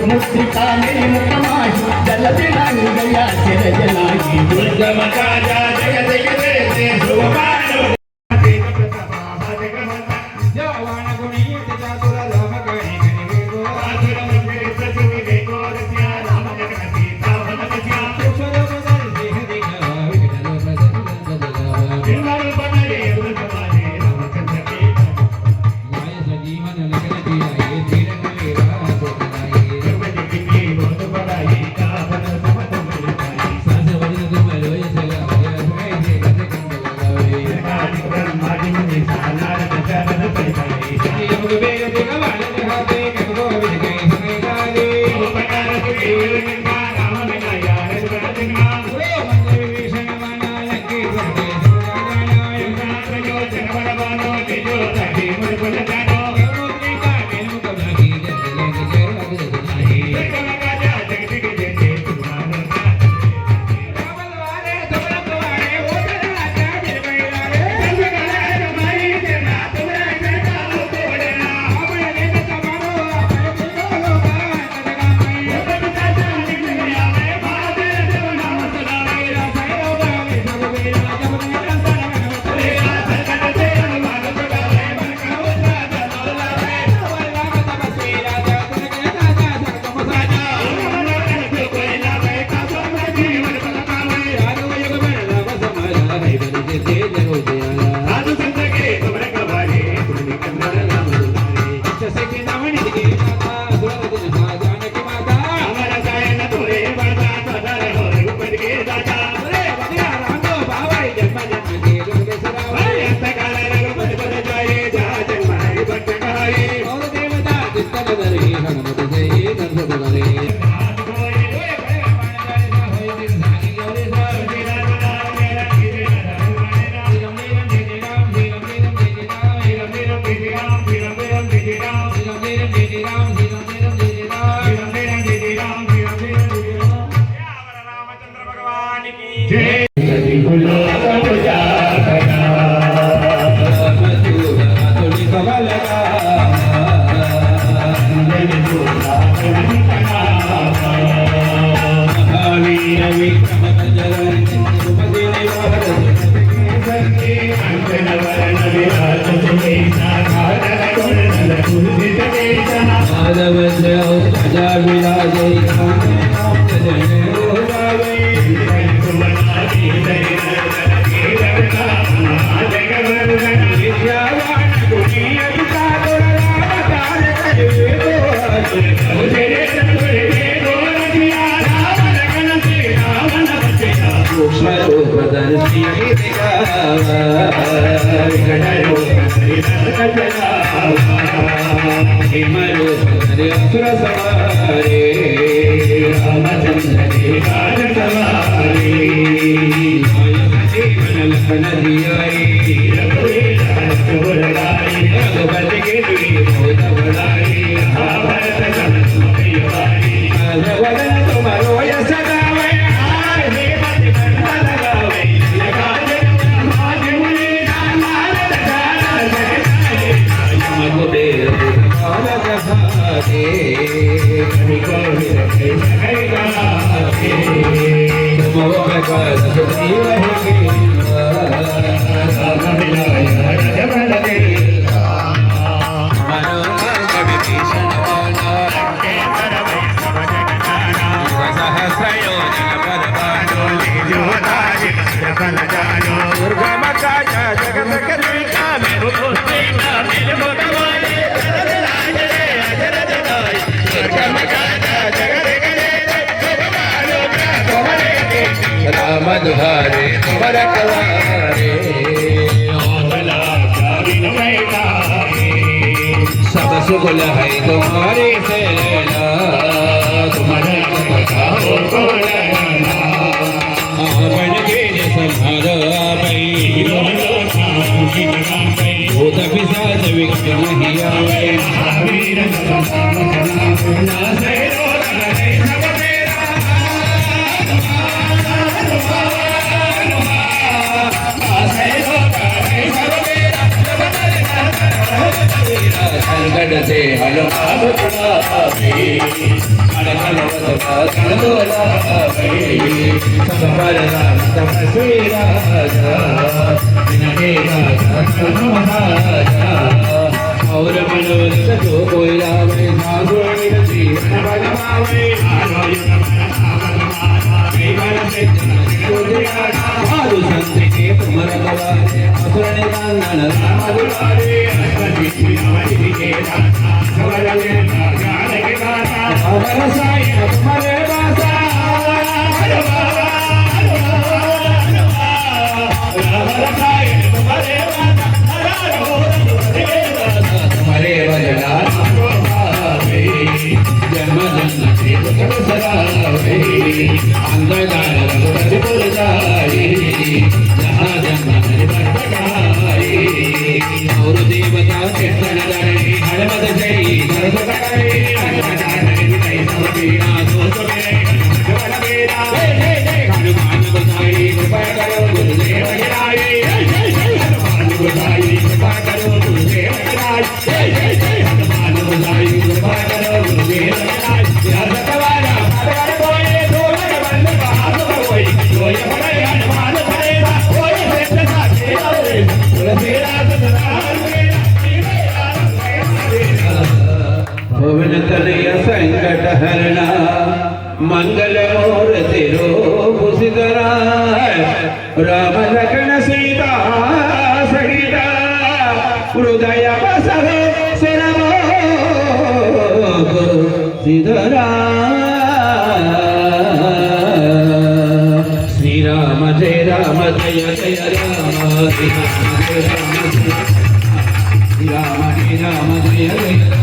मुक्तिकाले मुक्तमाही जलदिनांगी गया चिरजनाही दुर्गम राजा जय जय जय ध्रुवमानो जवान गुणी चातुर राम गणी गणी वेगो आतुर मंदिर सचुनि वेगो रस्या राम जगन सीता वन बसिया कुशल बदल देह दिखा विकटल बदल बिरमल बनरे उर्गमाने रामचंद्र के लाय सजीवन लगन दिया ये धीर कलेरा मधुहारे बरकवारे सब सुगुल है तुम्हारे सेना तुम्हारे बन के संहारो भूत पिशाच विघ्न नहीं आवे संकट से हनुमान छुड़ावे अड़खल वचन दोलावे सब पर राम तपस्वी राजा जिनके दाता महाराजा और मनोरथ जो कोई लावे साधु जीवन बनवावे साधु संत के तुमर गवारे असुर निदान राम दुलारे अमर साई तुम्हारे बासा तुम्हारे बजना जन्म जन्म से दुख सरावे अंधकार रघुपति पुर जाए जहाँ जन्म हरि भक्त गाए और देवता कीर्तन करे हनुमत जय भरत करे हनुमत हरि सब पीड़ा दोष मेरे हनुमान मेरा हनुमान गोसाई कृपा करो गुरुदेव गिराए हनुमान गोसाई कृपा करो गुरुदेव गिराए हनुमान गोसाई कृपा करो गुरुदेव गिराए यह सतवारा भगवान कोई दोलन बंद बहादुर कोई कोई बड़े हनुमान बड़ेगा कोई श्रेष्ठ साथे रे तुलसीरा सतनाम भुवन तनय संकट हरना मंगल मूर्ति रूप सिद्धरा राम लखन सीता सहित हृदय बसवे सिरमो सिद्धरा श्री राम जय जय राम श्री राम जय राम जय राम